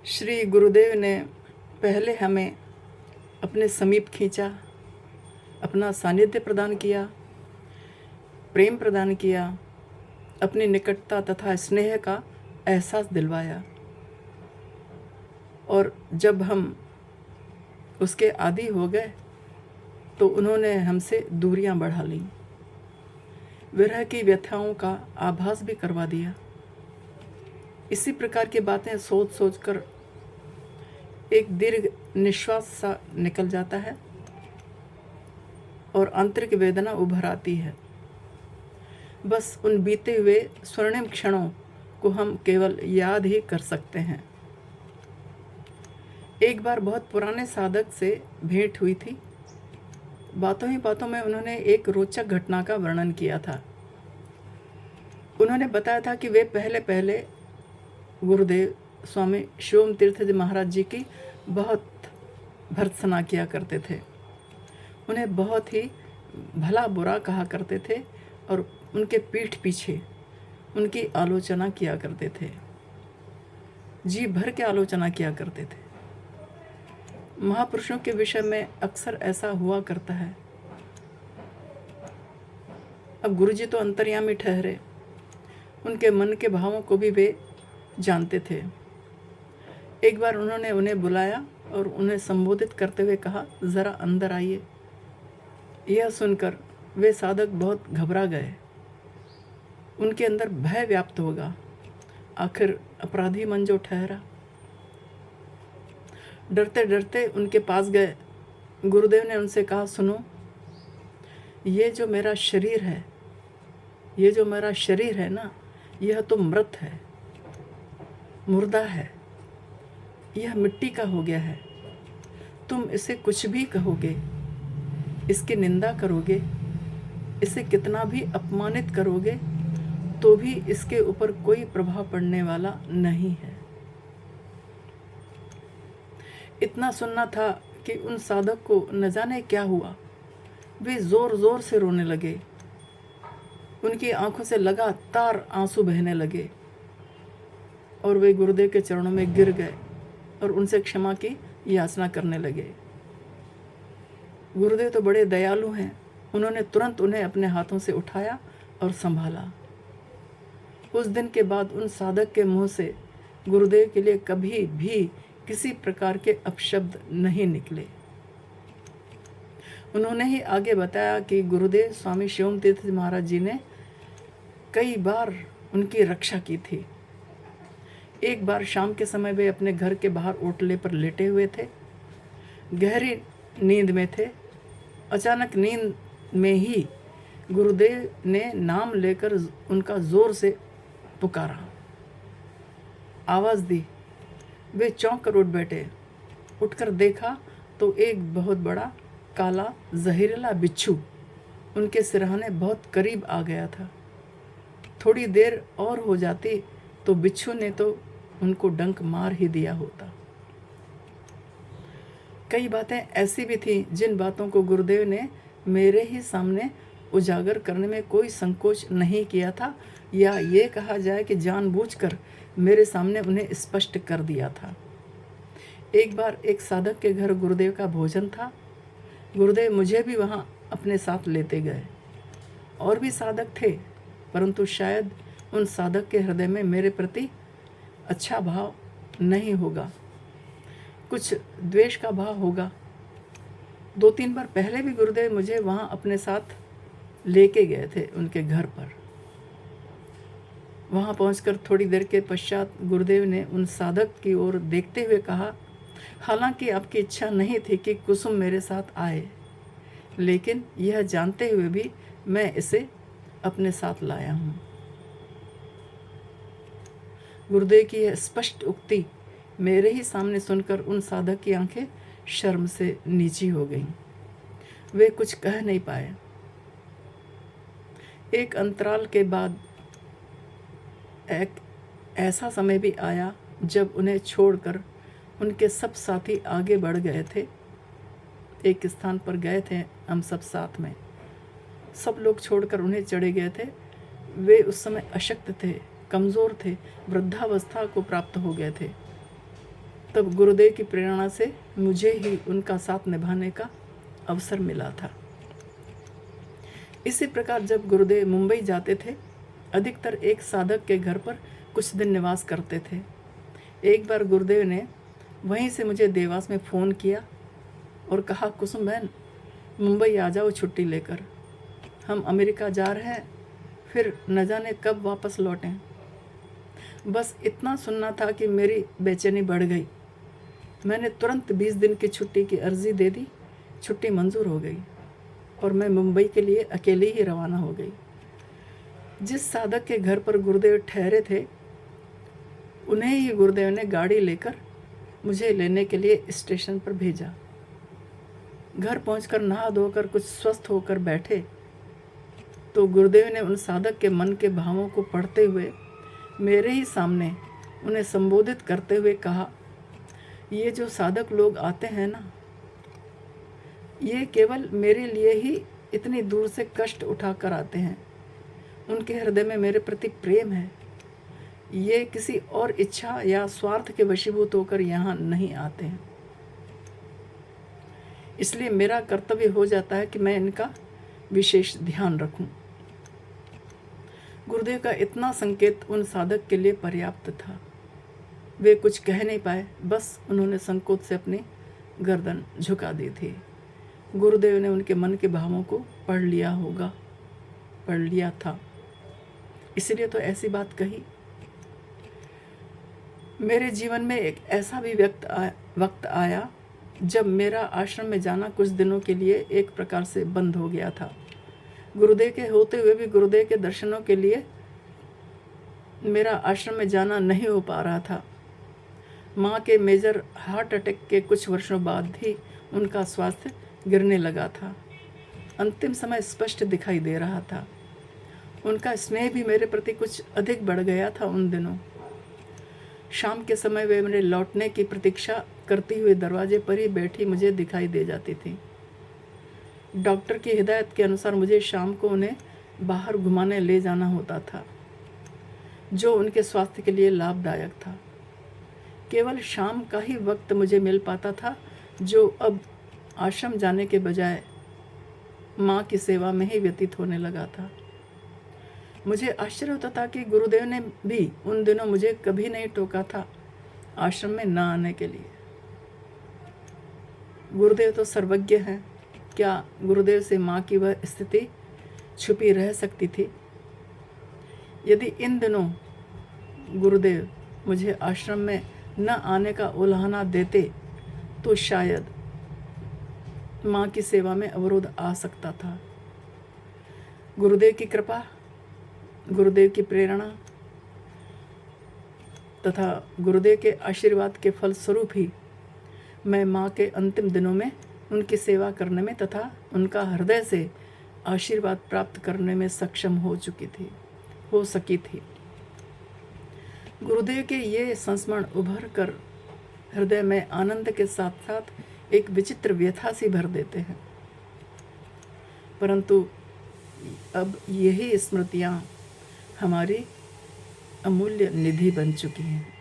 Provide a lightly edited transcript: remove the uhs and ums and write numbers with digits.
श्री गुरुदेव ने पहले हमें अपने समीप खींचा, अपना सानिध्य प्रदान किया, प्रेम प्रदान किया, अपनी निकटता तथा स्नेह का एहसास दिलवाया। और जब हम उसके आदी हो गए तो उन्होंने हमसे दूरियां बढ़ा लीं, विरह की व्यथाओं का आभास भी करवा दिया। इसी प्रकार की बातें सोच सोच कर एक दीर्घ निश्वास सा निकल जाता है और आंतरिक वेदना उभर आती है। बस उन बीते हुए स्वर्णिम क्षणों को हम केवल याद ही कर सकते हैं। एक बार बहुत पुराने साधक से भेंट हुई थी। बातों ही बातों में उन्होंने एक रोचक घटना का वर्णन किया था। उन्होंने बताया था कि वे पहले गुरुदेव स्वामी शिवम तीर्थ जी महाराज जी की बहुत भर्त्सना किया करते थे। उन्हें बहुत ही भला बुरा कहा करते थे और उनके पीठ पीछे उनकी आलोचना किया करते थे, जी भर के आलोचना किया करते थे। महापुरुषों के विषय में अक्सर ऐसा हुआ करता है। अब गुरुजी तो अंतर्यामी ठहरे, उनके मन के भावों को भी वे जानते थे। एक बार उन्होंने उन्हें बुलाया और उन्हें संबोधित करते हुए कहा, ज़रा अंदर आइए। यह सुनकर वे साधक बहुत घबरा गए। उनके अंदर भय व्याप्त होगा। आखिर अपराधी मन जो ठहरा। डरते डरते उनके पास गए। गुरुदेव ने उनसे कहा, सुनो, ये जो मेरा शरीर है ना, यह तो मृत है, मुर्दा है, यह मिट्टी का हो गया है। तुम इसे कुछ भी कहोगे, इसकी निंदा करोगे, इसे कितना भी अपमानित करोगे, तो भी इसके ऊपर कोई प्रभाव पड़ने वाला नहीं है। इतना सुनना था कि उन साधक को न जाने क्या हुआ। वे जोर जोर से रोने लगे। उनकी आंखों से लगातार आंसू बहने लगे और वे गुरुदेव के चरणों में गिर गए और उनसे क्षमा की याचना करने लगे। गुरुदेव तो बड़े दयालु हैं। उन्होंने तुरंत उन्हें अपने हाथों से उठाया और संभाला। उस दिन के बाद उन साधक के मुंह से गुरुदेव के लिए कभी भी किसी प्रकार के अपशब्द नहीं निकले। उन्होंने ही आगे बताया कि गुरुदेव स्वामी शिवम तीर्थ महाराज जी ने कई बार उनकी रक्षा की थी। एक बार शाम के समय वे अपने घर के बाहर ओटले पर लेटे हुए थे, गहरी नींद में थे। अचानक नींद में ही गुरुदेव ने नाम लेकर उनका जोर से पुकारा, आवाज़ दी। वे चौंक कर उठ बैठे। उठकर देखा तो एक बहुत बड़ा काला जहरीला बिच्छू उनके सिरहाने बहुत करीब आ गया था। थोड़ी देर और हो जाती तो बिच्छू ने तो उनको डंक मार ही दिया होता। कई बातें ऐसी भी थीं जिन बातों को गुरुदेव ने मेरे ही सामने उजागर करने में कोई संकोच नहीं किया था, या ये कहा जाए कि जानबूझकर मेरे सामने उन्हें स्पष्ट कर दिया था। एक बार एक साधक के घर गुरुदेव का भोजन था। गुरुदेव मुझे भी वहाँ अपने साथ लेते गए। और भी साधक थे, परंतु शायद उन साधक के हृदय में मेरे प्रति अच्छा भाव नहीं होगा, कुछ द्वेष का भाव होगा। 2-3 बार पहले भी गुरुदेव मुझे वहाँ अपने साथ लेके गए थे उनके घर पर। वहाँ पहुंचकर थोड़ी देर के पश्चात गुरुदेव ने उन साधक की ओर देखते हुए कहा, हालांकि आपकी इच्छा नहीं थी कि कुसुम मेरे साथ आए, लेकिन यह जानते हुए भी मैं इसे अपने साथ लाया हूँ। गुरुदेव की यह स्पष्ट उक्ति मेरे ही सामने सुनकर उन साधक की आंखें शर्म से नीची हो गईं। वे कुछ कह नहीं पाए। एक अंतराल के बाद एक ऐसा समय भी आया जब उन्हें छोड़कर उनके सब साथी आगे बढ़ गए थे। एक स्थान पर गए थे हम सब साथ में, सब लोग छोड़कर उन्हें चढ़े गए थे। वे उस समय अशक्त थे, कमज़ोर थे, वृद्धावस्था को प्राप्त हो गए थे। तब गुरुदेव की प्रेरणा से मुझे ही उनका साथ निभाने का अवसर मिला था। इसी प्रकार जब गुरुदेव मुंबई जाते थे, अधिकतर एक साधक के घर पर कुछ दिन निवास करते थे। एक बार गुरुदेव ने वहीं से मुझे देवास में फ़ोन किया और कहा, कुसुम बहन, मुंबई आ जाओ छुट्टी लेकर, हम अमेरिका जा रहे हैं, फिर न जाने कब वापस लौटें। बस इतना सुनना था कि मेरी बेचैनी बढ़ गई। मैंने तुरंत 20 दिन की छुट्टी की अर्ज़ी दे दी। छुट्टी मंजूर हो गई और मैं मुंबई के लिए अकेले ही रवाना हो गई। जिस साधक के घर पर गुरुदेव ठहरे थे, उन्हें ही गुरुदेव ने गाड़ी लेकर मुझे लेने के लिए स्टेशन पर भेजा। घर पहुंचकर नहा धोकर कुछ स्वस्थ होकर बैठे तो गुरुदेव ने उन साधक के मन के भावों को पढ़ते हुए मेरे ही सामने उन्हें संबोधित करते हुए कहा, ये जो साधक लोग आते हैं ना, ये केवल मेरे लिए ही इतनी दूर से कष्ट उठाकर आते हैं। उनके हृदय में मेरे प्रति प्रेम है। ये किसी और इच्छा या स्वार्थ के वशीभूत होकर यहाँ नहीं आते हैं। इसलिए मेरा कर्तव्य हो जाता है कि मैं इनका विशेष ध्यान रखूं। गुरुदेव का इतना संकेत उन साधक के लिए पर्याप्त था। वे कुछ कह नहीं पाए, बस उन्होंने संकोच से अपनी गर्दन झुका दी थी। गुरुदेव ने उनके मन के भावों को पढ़ लिया था, इसलिए तो ऐसी बात कही। मेरे जीवन में एक ऐसा भी वक्त आया जब मेरा आश्रम में जाना कुछ दिनों के लिए एक प्रकार से बंद हो गया था। गुरुदेव के होते हुए भी गुरुदेव के दर्शनों के लिए मेरा आश्रम में जाना नहीं हो पा रहा था। माँ के मेजर हार्ट अटैक के कुछ वर्षों बाद ही उनका स्वास्थ्य गिरने लगा था। अंतिम समय स्पष्ट दिखाई दे रहा था। उनका स्नेह भी मेरे प्रति कुछ अधिक बढ़ गया था उन दिनों। शाम के समय वे मेरे लौटने की प्रतीक्षा करती हुई दरवाजे पर ही बैठी मुझे दिखाई दे जाती थी। डॉक्टर की हिदायत के अनुसार मुझे शाम को उन्हें बाहर घुमाने ले जाना होता था, जो उनके स्वास्थ्य के लिए लाभदायक था। केवल शाम का ही वक्त मुझे मिल पाता था, जो अब आश्रम जाने के बजाय माँ की सेवा में ही व्यतीत होने लगा था। मुझे आश्चर्य होता था कि गुरुदेव ने भी उन दिनों मुझे कभी नहीं टोका था आश्रम में न आने के लिए। गुरुदेव तो सर्वज्ञ हैं, क्या गुरुदेव से माँ की वह स्थिति छुपी रह सकती थी? यदि इन दिनों गुरुदेव मुझे आश्रम में न आने का उल्हाना देते तो शायद माँ की सेवा में अवरोध आ सकता था। गुरुदेव की कृपा, गुरुदेव की प्रेरणा तथा गुरुदेव के आशीर्वाद के फलस्वरूप ही मैं माँ के अंतिम दिनों में उनकी सेवा करने में तथा उनका हृदय से आशीर्वाद प्राप्त करने में सक्षम हो सकी थी। गुरुदेव के ये संस्मरण उभर कर हृदय में आनंद के साथ साथ एक विचित्र व्यथा सी भर देते हैं, परंतु अब यही स्मृतियाँ हमारी अमूल्य निधि बन चुकी हैं।